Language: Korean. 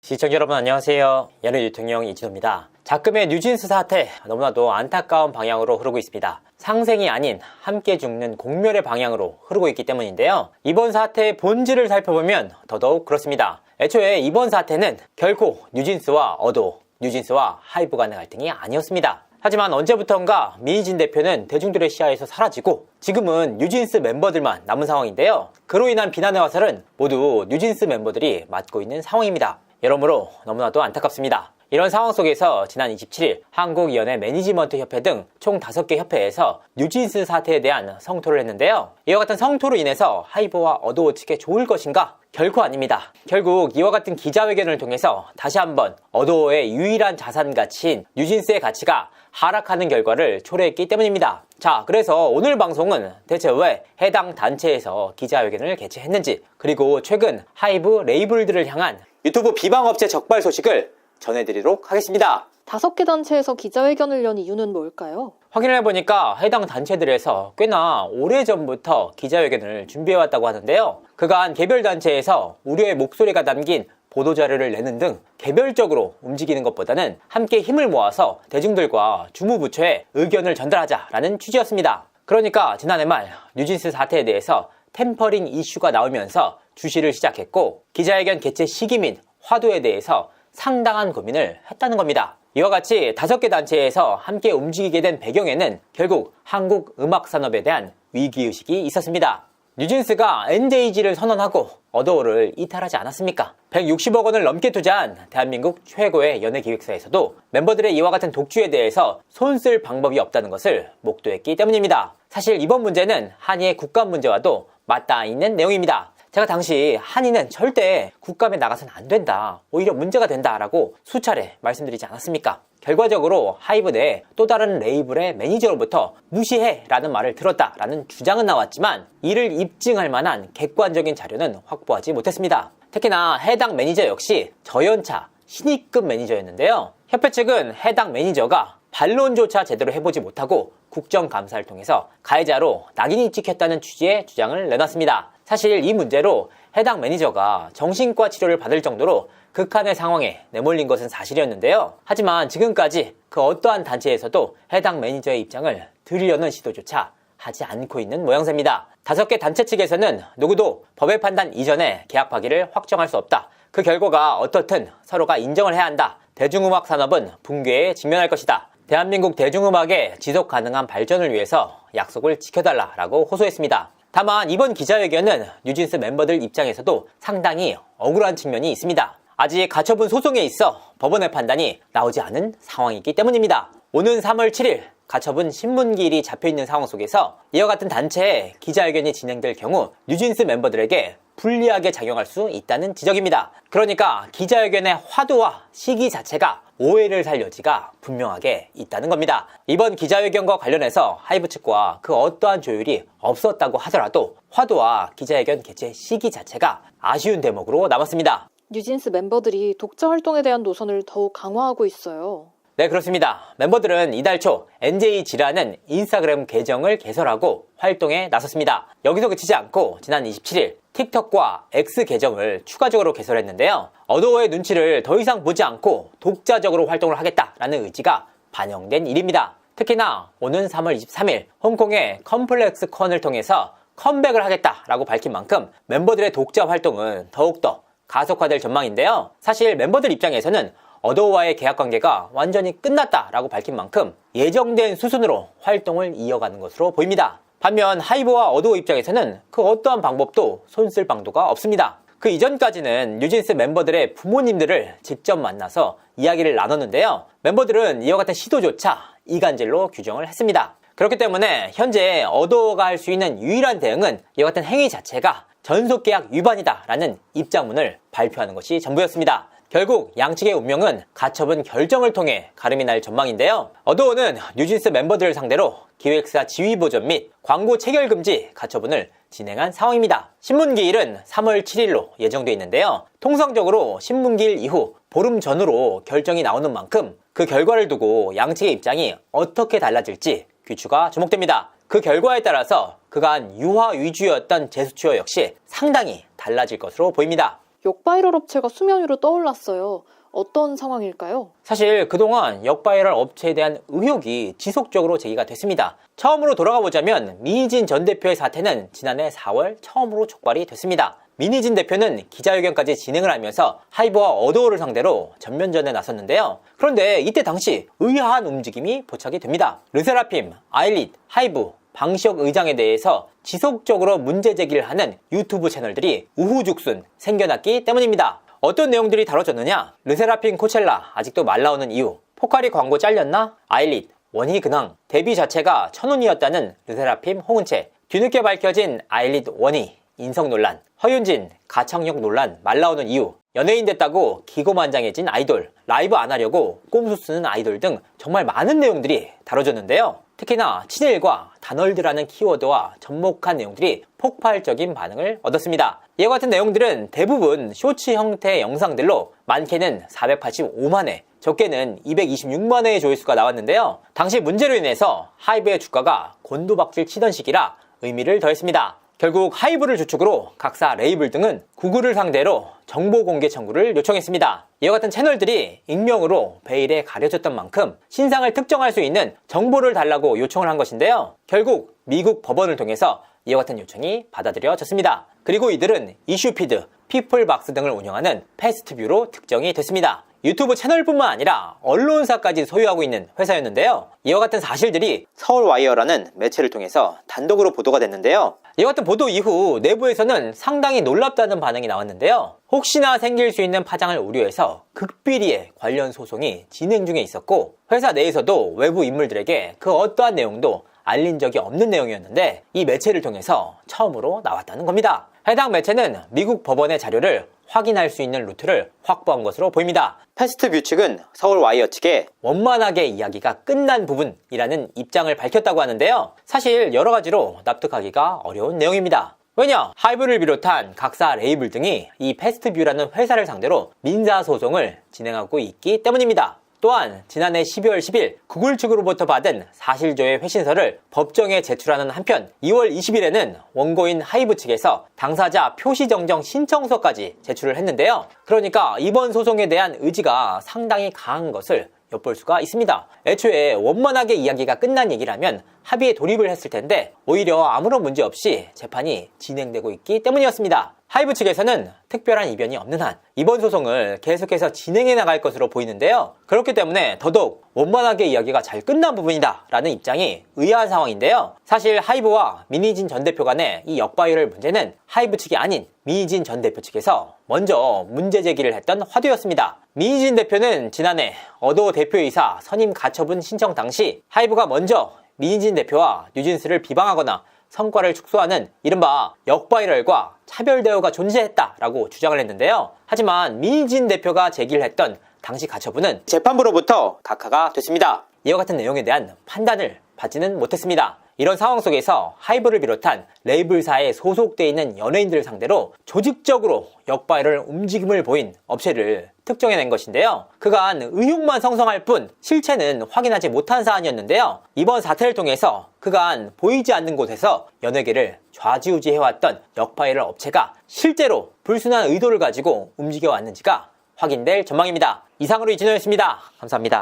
시청자 여러분 안녕하세요. 연예 유통형 이진호입니다. 작금의 뉴진스 사태 너무나도 안타까운 방향으로 흐르고 있습니다. 상생이 아닌 함께 죽는 공멸의 방향으로 흐르고 있기 때문인데요. 이번 사태의 본질을 살펴보면 더더욱 그렇습니다. 애초에 이번 사태는 결코 뉴진스와 어도, 뉴진스와 하이브 간의 갈등이 아니었습니다. 하지만 언제부턴가 민희진 대표는 대중들의 시야에서 사라지고 지금은 뉴진스 멤버들만 남은 상황인데요. 그로 인한 비난의 화살은 모두 뉴진스 멤버들이 맡고 있는 상황입니다. 여러모로 너무나도 안타깝습니다. 이런 상황 속에서 지난 27일 한국연예 매니지먼트 협회 등 총 5개 협회에서 뉴진스 사태에 대한 성토를 했는데요. 이와 같은 성토로 인해서 하이브와 어도어 측에 좋을 것인가? 결코 아닙니다. 결국 이와 같은 기자회견을 통해서 다시 한번 어도어의 유일한 자산 가치인 뉴진스의 가치가 하락하는 결과를 초래했기 때문입니다. 자, 그래서 오늘 방송은 대체 왜 해당 단체에서 기자회견을 개최했는지, 그리고 최근 하이브 레이블들을 향한 유튜브 비방업체 적발 소식을 전해드리도록 하겠습니다. 5개 단체에서 기자회견을 연 이유는 뭘까요? 확인을 해보니까 해당 단체들에서 꽤나 오래전부터 기자회견을 준비해왔다고 하는데요. 그간 개별 단체에서 우려의 목소리가 담긴 보도자료를 내는 등 개별적으로 움직이는 것보다는 함께 힘을 모아서 대중들과 주무부처에 의견을 전달하자라는 취지였습니다. 그러니까 지난해 말 뉴진스 사태에 대해서 템퍼링 이슈가 나오면서 주시를 시작했고, 기자회견 개최 시기 및 화두에 대해서 상당한 고민을 했다는 겁니다. 이와 같이 5개 단체에서 함께 움직이게 된 배경에는 결국 한국 음악산업에 대한 위기의식이 있었습니다. 뉴진스가 NJG를 선언하고 어도어를 이탈하지 않았습니까? 160억 원을 넘게 투자한 대한민국 최고의 연예기획사에서도 멤버들의 이와 같은 독주에 대해서 손쓸 방법이 없다는 것을 목도했기 때문입니다. 사실 이번 문제는 한이의 국감 문제와도 맞닿아 있는 내용입니다. 제가 당시 한이는 절대 국감에 나가서는 안 된다, 오히려 문제가 된다라고 수차례 말씀드리지 않았습니까? 결과적으로 하이브 내 또 다른 레이블의 매니저로부터 무시해 라는 말을 들었다라는 주장은 나왔지만 이를 입증할 만한 객관적인 자료는 확보하지 못했습니다. 특히나 해당 매니저 역시 저연차 신입급 매니저였는데요. 협회 측은 해당 매니저가 반론조차 제대로 해보지 못하고 국정감사를 통해서 가해자로 낙인이 찍혔다는 취지의 주장을 내놨습니다. 사실 이 문제로 해당 매니저가 정신과 치료를 받을 정도로 극한의 상황에 내몰린 것은 사실이었는데요. 하지만 지금까지 그 어떠한 단체에서도 해당 매니저의 입장을 들으려는 시도조차 하지 않고 있는 모양새입니다. 5개 단체 측에서는 누구도 법의 판단 이전에 계약 파기를 확정할 수 없다, 그 결과가 어떻든 서로가 인정을 해야 한다, 대중음악 산업은 붕괴에 직면할 것이다, 대한민국 대중음악의 지속 가능한 발전을 위해서 약속을 지켜달라라고 호소했습니다. 다만 이번 기자회견은 뉴진스 멤버들 입장에서도 상당히 억울한 측면이 있습니다. 아직 가처분 소송에 있어 법원의 판단이 나오지 않은 상황이기 때문입니다. 오는 3월 7일 가처분 신문기일이 잡혀있는 상황 속에서 이와 같은 단체의 기자회견이 진행될 경우 뉴진스 멤버들에게 불리하게 작용할 수 있다는 지적입니다. 그러니까 기자회견의 화두와 시기 자체가 오해를 살 여지가 분명하게 있다는 겁니다. 이번 기자회견과 관련해서 하이브 측과 그 어떠한 조율이 없었다고 하더라도 화두와 기자회견 개최 시기 자체가 아쉬운 대목으로 남았습니다. 뉴진스 멤버들이 독자 활동에 대한 노선을 더욱 강화하고 있어요. 네, 그렇습니다. 멤버들은 이달 초 NJG라는 인스타그램 계정을 개설하고 활동에 나섰습니다. 여기서 그치지 않고 지난 27일 틱톡과 X 계정을 추가적으로 개설했는데요. 어도어의 눈치를 더 이상 보지 않고 독자적으로 활동을 하겠다라는 의지가 반영된 일입니다. 특히나 오는 3월 23일 홍콩의 컴플렉스 컨을 통해서 컴백을 하겠다라고 밝힌 만큼 멤버들의 독자 활동은 더욱더 가속화될 전망인데요. 사실 멤버들 입장에서는 어도어와의 계약 관계가 완전히 끝났다라고 밝힌 만큼 예정된 수순으로 활동을 이어가는 것으로 보입니다. 반면 하이브와 어도어 입장에서는 그 어떠한 방법도 손쓸 방도가 없습니다. 그 이전까지는 뉴진스 멤버들의 부모님들을 직접 만나서 이야기를 나눴는데요. 멤버들은 이와 같은 시도조차 이간질로 규정을 했습니다. 그렇기 때문에 현재 어도어가 할 수 있는 유일한 대응은 이와 같은 행위 자체가 전속계약 위반이다라는 입장문을 발표하는 것이 전부였습니다. 결국 양측의 운명은 가처분 결정을 통해 가름이 날 전망인데요. 어도어는 뉴진스 멤버들을 상대로 기획사 지위보전 및 광고 체결금지 가처분을 진행한 상황입니다. 신문기일은 3월 7일로 예정되어 있는데요. 통상적으로 신문기일 이후 보름 전후로 결정이 나오는 만큼 그 결과를 두고 양측의 입장이 어떻게 달라질지 귀추가 주목됩니다. 그 결과에 따라서 그간 유화 위주였던 재수치어 역시 상당히 달라질 것으로 보입니다. 역바이럴 업체가 수면 위로 떠올랐어요. 어떤 상황일까요? 사실 그동안 역바이럴 업체에 대한 의혹이 지속적으로 제기가 됐습니다. 처음으로 돌아가 보자면 민희진 전 대표의 사태는 지난해 4월 처음으로 촉발이 됐습니다. 민희진 대표는 기자회견까지 진행을 하면서 하이브와 어도어를 상대로 전면전에 나섰는데요. 그런데 이때 당시 의아한 움직임이 포착이 됩니다. 르세라핌, 아일릿, 하이브, 방시혁 의장에 대해서 지속적으로 문제 제기를 하는 유튜브 채널들이 우후죽순 생겨났기 때문입니다. 어떤 내용들이 다뤄졌느냐? 르세라핌 코첼라 아직도 말 나오는 이유, 포카리 광고 잘렸나? 아일릿, 원희 근황, 데뷔 자체가 천운이었다는 르세라핌 홍은채, 뒤늦게 밝혀진 아일릿 원희, 인성 논란, 허윤진, 가창력 논란 말 나오는 이유, 연예인 됐다고 기고만장해진 아이돌, 라이브 안 하려고 꼼수 쓰는 아이돌 등 정말 많은 내용들이 다뤄졌는데요. 특히나 친일과 단월드라는 키워드와 접목한 내용들이 폭발적인 반응을 얻었습니다. 이와 같은 내용들은 대부분 쇼츠 형태의 영상들로 많게는 485만회, 적게는 226만회의 조회수가 나왔는데요. 당시 문제로 인해서 하이브의 주가가 곤두박질 치던 시기라 의미를 더했습니다. 결국 하이브를 주축으로 각사 레이블 등은 구글을 상대로 정보 공개 청구를 요청했습니다. 이와 같은 채널들이 익명으로 베일에 가려졌던 만큼 신상을 특정할 수 있는 정보를 달라고 요청을 한 것인데요. 결국 미국 법원을 통해서 이와 같은 요청이 받아들여졌습니다. 그리고 이들은 이슈피드, 피플박스 등을 운영하는 패스트뷰로 특정이 됐습니다. 유튜브 채널뿐만 아니라 언론사까지 소유하고 있는 회사였는데요. 이와 같은 사실들이 서울와이어라는 매체를 통해서 단독으로 보도가 됐는데요. 이와 같은 보도 이후 내부에서는 상당히 놀랍다는 반응이 나왔는데요. 혹시나 생길 수 있는 파장을 우려해서 극비리의 관련 소송이 진행 중에 있었고, 회사 내에서도 외부 인물들에게 그 어떠한 내용도 알린 적이 없는 내용이었는데 이 매체를 통해서 처음으로 나왔다는 겁니다. 해당 매체는 미국 법원의 자료를 확인할 수 있는 루트를 확보한 것으로 보입니다. 패스트뷰 측은 서울와이어 측에 원만하게 이야기가 끝난 부분이라는 입장을 밝혔다고 하는데요. 사실 여러 가지로 납득하기가 어려운 내용입니다. 왜냐? 하이브를 비롯한 각사 레이블 등이 이 패스트뷰라는 회사를 상대로 민사소송을 진행하고 있기 때문입니다. 또한 지난해 12월 10일 구글 측으로부터 받은 사실조회 회신서를 법정에 제출하는 한편 2월 20일에는 원고인 하이브 측에서 당사자 표시정정 신청서까지 제출을 했는데요. 그러니까 이번 소송에 대한 의지가 상당히 강한 것을 엿볼 수가 있습니다. 애초에 원만하게 이야기가 끝난 얘기라면 합의에 돌입을 했을 텐데 오히려 아무런 문제 없이 재판이 진행되고 있기 때문이었습니다. 하이브 측에서는 특별한 이변이 없는 한 이번 소송을 계속해서 진행해 나갈 것으로 보이는데요. 그렇기 때문에 더더욱 원만하게 이야기가 잘 끝난 부분이다 라는 입장이 의아한 상황인데요. 사실 하이브와 민희진 전 대표 간의 이 역바이럴 문제는 하이브 측이 아닌 민희진 전 대표 측에서 먼저 문제 제기를 했던 화두였습니다. 민희진 대표는 지난해 어도어 대표이사 선임 가처분 신청 당시 하이브가 먼저 민희진 대표와 뉴진스를 비방하거나 성과를 축소하는 이른바 역바이럴과 차별 대우가 존재했다라고 주장을 했는데요. 하지만 민희진 대표가 제기를 했던 당시 가처분은 재판부로부터 각하가 됐습니다. 이와 같은 내용에 대한 판단을 받지는 못했습니다. 이런 상황 속에서 하이브를 비롯한 레이블사에 소속되어 있는 연예인들을 상대로 조직적으로 역바이럴 움직임을 보인 업체를 특정해낸 것인데요. 그간 의혹만 성성할 뿐 실체는 확인하지 못한 사안이었는데요. 이번 사태를 통해서 그간 보이지 않는 곳에서 연예계를 좌지우지해왔던 역바이럴 업체가 실제로 불순한 의도를 가지고 움직여왔는지가 확인될 전망입니다. 이상으로 이진호였습니다. 감사합니다.